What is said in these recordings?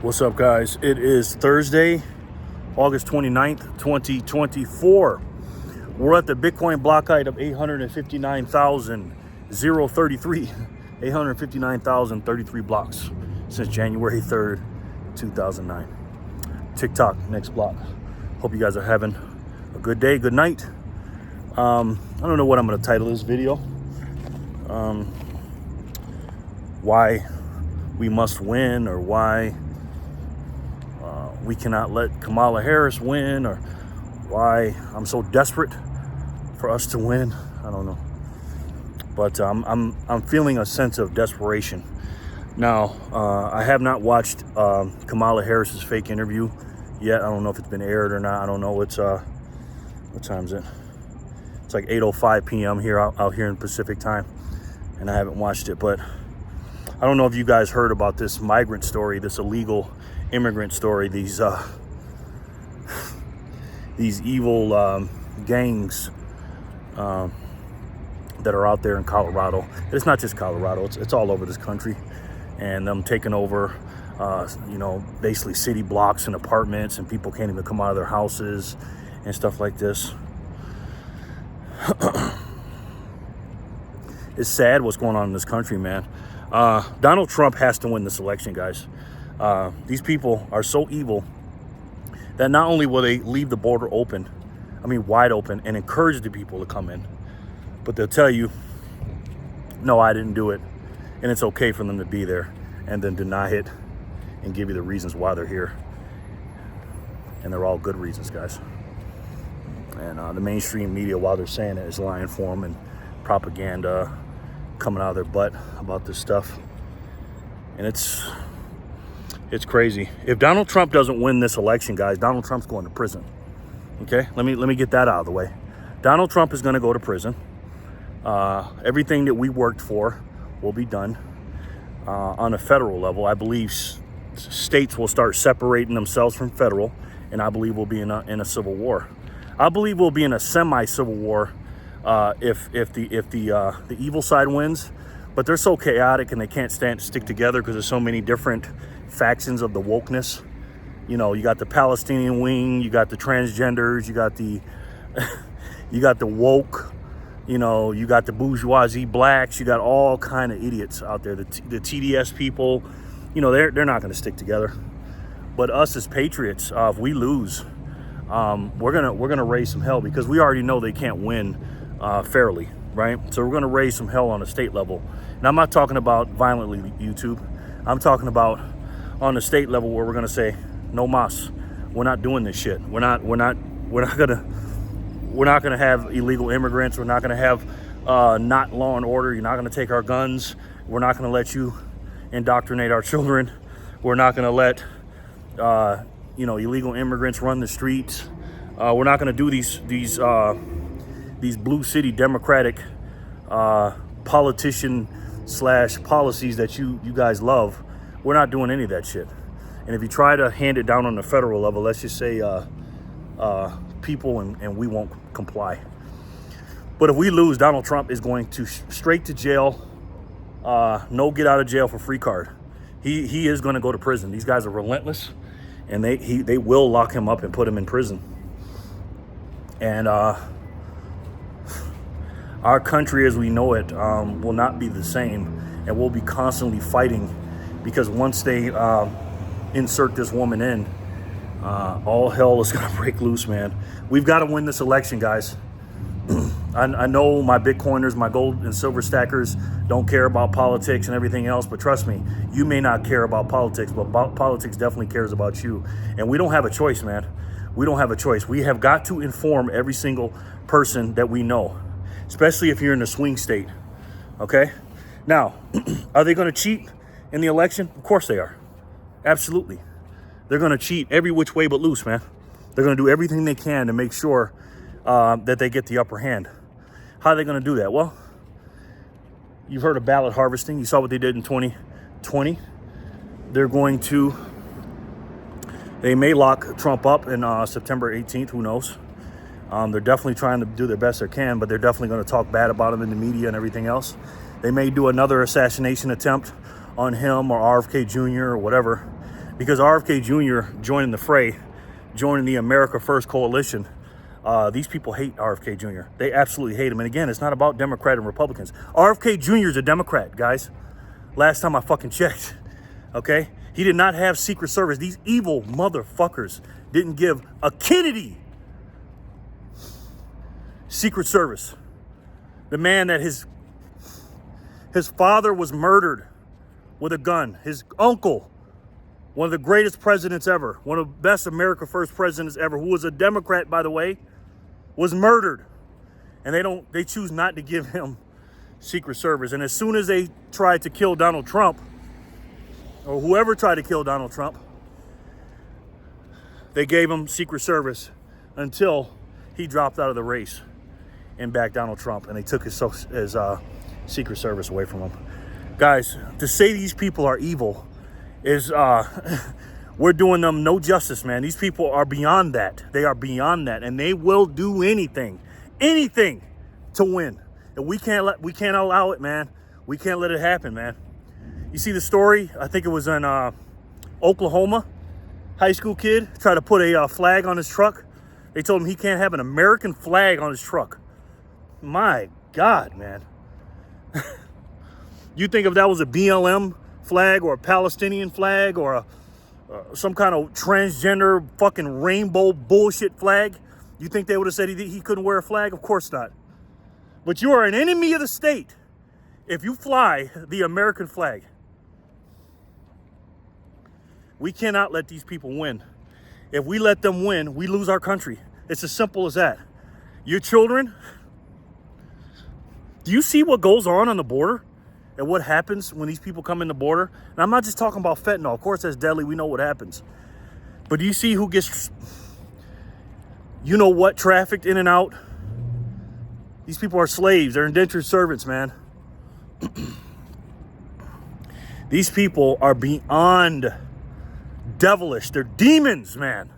What's up, guys? It is Thursday, August 29th, 2024. We're at the Bitcoin block height of 859,033. 859,033 blocks since January 3rd, 2009. TikTok, next block. Hope you guys are having a good day, good night. I don't know what I'm going to title this video. Why we must win, or why we cannot let Kamala Harris win, or why I'm so desperate for us to win. I don't know, but I'm feeling a sense of desperation now. I have not watched Kamala Harris's fake interview yet. I don't know if it's been aired or not. I don't know. It's what time is it? It's like 8:05 p.m. here out here in Pacific time, and I haven't watched it. But I don't know if you guys heard about this migrant story, this illegal immigrant story, these evil gangs that are out there in Colorado. It's not just Colorado, it's all over this country, and them taking over basically city blocks and apartments, and people can't even come out of their houses and stuff like this. It's sad what's going on in this country, man. Donald Trump has to win this election, guys. These people are so evil that not only will they leave the border open, wide open, and encourage the people to come in, but they'll tell you, no, I didn't do it, and it's okay for them to be there, and then deny it and give you the reasons why they're here. And they're all good reasons, guys. And the mainstream media, while they're saying it, is lying for them, and propaganda coming out of their butt about this stuff. And it's crazy. If Donald Trump doesn't win this election, guys, Donald Trump's going to prison. Okay, let me get that out of the way. Donald Trump is going to go to prison. Everything that we worked for will be done on a federal level. I believe states will start separating themselves from federal, and I believe we'll be in a civil war. I believe we'll be in a semi-civil war if the evil side wins. But they're so chaotic, and they can't stick together because there's so many different factions of the wokeness. You got the Palestinian wing, you got the transgenders, you got the woke, you got the bourgeoisie blacks, you got all kind of idiots out there. The TDS people, they're not going to stick together. But us as patriots, if we lose, we're gonna raise some hell, because we already know they can't win fairly, right? So we're gonna raise some hell on a state level. And I'm not talking about violently, YouTube. I'm talking about on the state level, where we're gonna say, no mas, we're not doing this shit. We're not gonna have illegal immigrants. We're not gonna have not law and order. You're not gonna take our guns. We're not gonna let you indoctrinate our children. We're not gonna let illegal immigrants run the streets. We're not gonna do these blue city democratic politician / policies that you guys love. We're not doing any of that shit. And if you try to hand it down on the federal level, let's just say people, and we won't comply. But if we lose, Donald Trump is going to straight to jail. No get out of jail for free card. He is going to go to prison. These guys are relentless, and they will lock him up and put him in prison. And our country as we know it will not be the same, and we'll be constantly fighting, because once they insert this woman in, all hell is going to break loose, man. We've got to win this election, guys. I know my Bitcoiners, my gold and silver stackers don't care about politics and everything else, but trust me, you may not care about politics, but politics definitely cares about you. And we don't have a choice, man. We don't have a choice. We have got to inform every single person that we know, especially if you're in a swing state, okay? Now, are they going to cheat in the election? Of course they are. Absolutely. They're going to cheat every which way but loose, man. They're going to do everything they can to make sure that they get the upper hand. How are they going to do that? Well, you've heard of ballot harvesting. You saw what they did in 2020. They may lock Trump up in September 18th. Who knows? They're definitely trying to do their best they can, but they're definitely going to talk bad about him in the media and everything else. They may do another assassination attempt on him or RFK Jr. or whatever. because RFK Jr. joining the fray, joining the America First coalition. These people hate RFK Jr. They absolutely hate him. And again, it's not about Democrat and Republicans. RFK Jr. is a Democrat, guys. Last time I fucking checked, okay? He did not have Secret Service. These evil motherfuckers didn't give a Kennedy Secret Service. The man that his father was murdered with a gun. His uncle, one of the greatest presidents ever, one of the best America First presidents ever, who was a Democrat, by the way, was murdered. And they choose not to give him Secret Service. And as soon as they tried to kill Donald Trump, or whoever tried to kill Donald Trump, they gave him Secret Service until he dropped out of the race and backed Donald Trump, and they took his Secret Service away from him. Guys, to say these people are evil is, we're doing them no justice, man. These people are beyond that. They are beyond that, and they will do anything to win. And we can't allow it, man. We can't let it happen, man. You see the story? I think it was in Oklahoma. High school kid tried to put a flag on his truck. They told him he can't have an American flag on his truck. My God, man. You think if that was a BLM flag or a Palestinian flag or some kind of transgender fucking rainbow bullshit flag, you think they would have said he couldn't wear a flag? Of course not. But you are an enemy of the state if you fly the American flag. We cannot let these people win. If we let them win, we lose our country. It's as simple as that. Your children, do you see what goes on the border and what happens when these people come in the border? And I'm not just talking about fentanyl. Of course, that's deadly. We know what happens. But do you see who gets, trafficked in and out? These people are slaves. They're indentured servants, man. These people are beyond devilish. They're demons, man.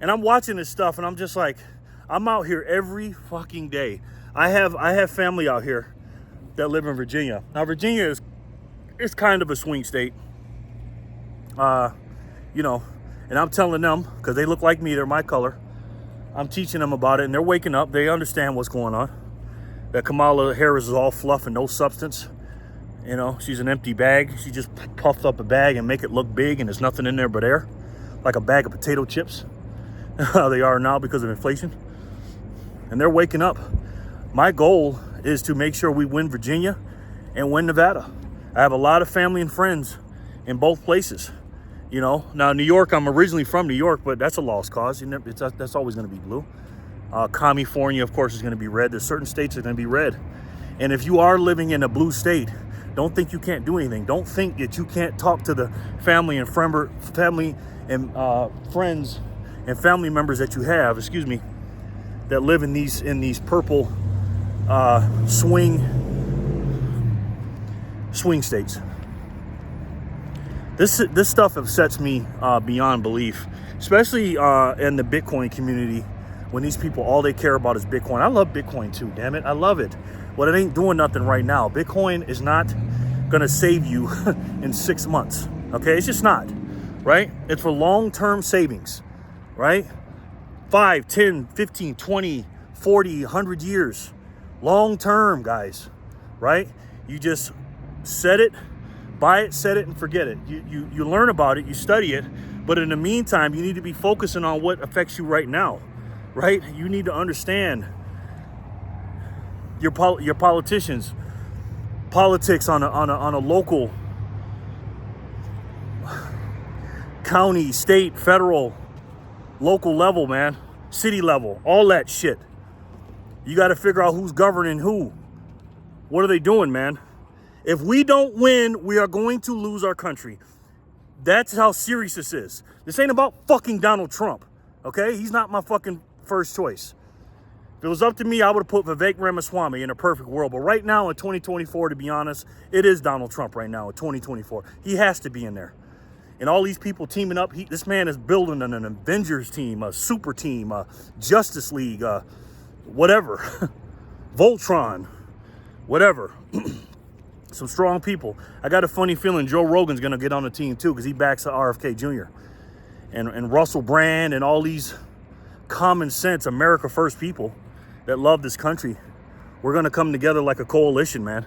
And I'm watching this stuff and I'm just like, I'm out here every fucking day. I have family out here that live in Virginia. Now Virginia is kind of a swing state. And I'm telling them, because they look like me, they're my color. I'm teaching them about it and they're waking up. They understand what's going on. That Kamala Harris is all fluff and no substance. She's an empty bag. She just puffed up a bag and make it look big and there's nothing in there but air. Like a bag of potato chips. They are now because of inflation. And they're waking up. My goal is to make sure we win Virginia and win Nevada. I have a lot of family and friends in both places. Now New York, I'm originally from New York, but that's a lost cause. That's always going to be blue. California, of course, is going to be red. There's certain states that are going to be red. And if you are living in a blue state, don't think you can't do anything. Don't think that you can't talk to the family and friends and family members that you have, that live in these purple swing states. This stuff upsets me beyond belief, especially in the Bitcoin community, when these people, all they care about is Bitcoin. I love Bitcoin too, damn it. I love it. But it ain't doing nothing right now. Bitcoin is not gonna save you in 6 months, okay? It's just not, right? It's for long-term savings, right? 5, 10, 15, 20, 40, 100 years. Long-term, guys, right? You just set it, buy it, set it, and forget it. You learn about it, you study it, but in the meantime, you need to be focusing on what affects you right now, right? You need to understand your politicians, politics on a local, county, state, federal, local level, man, city level, all that shit. You got to figure out who's governing who. What are they doing, man? If we don't win, we are going to lose our country. That's how serious this is. This ain't about fucking Donald Trump, okay? He's not my fucking first choice. If it was up to me, I would have put Vivek Ramaswamy in a perfect world. But right now in 2024, to be honest, it is Donald Trump right now in 2024. He has to be in there. And all these people teaming up, this man is building an Avengers team, a super team, a Justice League, whatever, Voltron, whatever. Some strong people. I got a funny feeling Joe Rogan's going to get on the team too, because he backs RFK Jr. And Russell Brand and all these common sense America First people that love this country. We're going to come together like a coalition, man.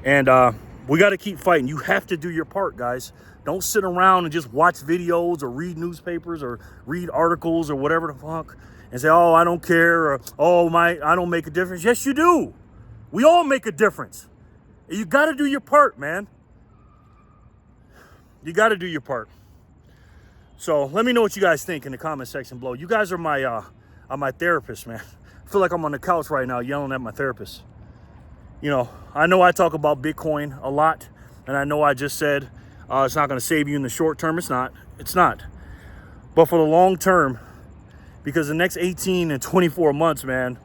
And we got to keep fighting. You have to do your part, guys. Don't sit around and just watch videos or read newspapers or read articles or whatever the fuck and say, oh, I don't care, or oh, I don't make a difference. Yes, you do. We all make a difference. You got to do your part, man. You got to do your part. So let me know what you guys think in the comment section below. You guys are my therapist, man. I feel like I'm on the couch right now yelling at my therapist. You know I talk about Bitcoin a lot, and I know I just said it's not going to save you in the short term. It's not. It's not. But for the long term, because the next 18 and 24 months, man,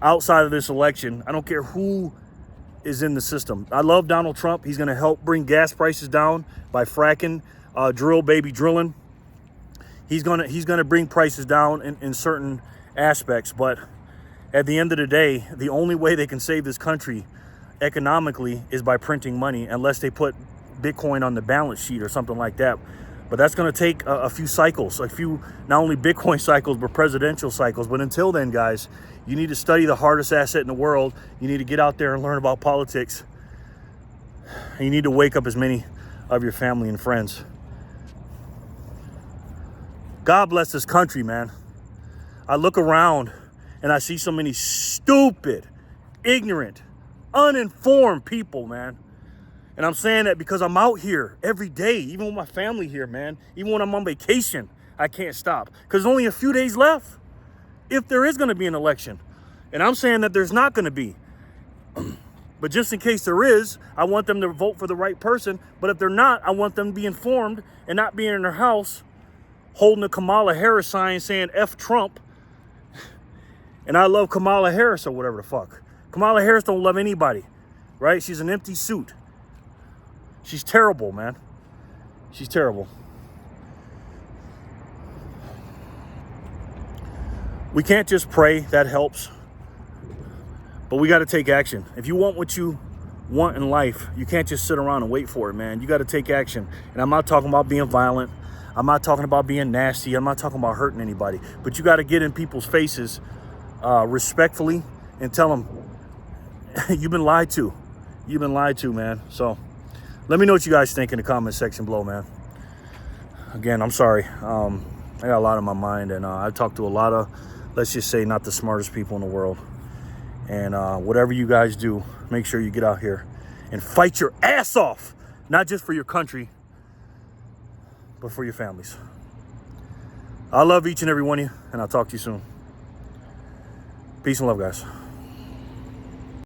outside of this election, I don't care who is in the system. I love Donald Trump. He's going to help bring gas prices down by fracking, drilling. He's going to bring prices down in certain aspects, but at the end of the day, the only way they can save this country economically is by printing money, unless they put Bitcoin on the balance sheet or something like that. But that's going to take a few cycles, a few, not only Bitcoin cycles, but presidential cycles. But until then, guys, you need to study the hardest asset in the world. You need to get out there and learn about politics. And you need to wake up as many of your family and friends. God bless this country, man. I look around and I see so many stupid, ignorant, uninformed people, man. And I'm saying that because I'm out here every day, even with my family here, man. Even when I'm on vacation, I can't stop. Because there's only a few days left, if there is going to be an election. And I'm saying that there's not going to be. But just in case there is, I want them to vote for the right person. But if they're not, I want them to be informed and not be in their house holding a Kamala Harris sign saying F Trump. And I love Kamala Harris or whatever the fuck. Kamala Harris don't love anybody, right? She's an empty suit. She's terrible, man. She's terrible. We can't just pray. That helps. But we got to take action. If you want what you want in life, you can't just sit around and wait for it, man. You got to take action. And I'm not talking about being violent. I'm not talking about being nasty. I'm not talking about hurting anybody. But you got to get in people's faces respectfully and tell them, you've been lied to. You've been lied to, man. So let me know what you guys think in the comment section below, man. Again, I'm sorry. I got a lot on my mind, and I talked to a lot of, let's just say, not the smartest people in the world. And whatever you guys do, make sure you get out here and fight your ass off, not just for your country, but for your families. I love each and every one of you, and I'll talk to you soon. Peace and love, guys.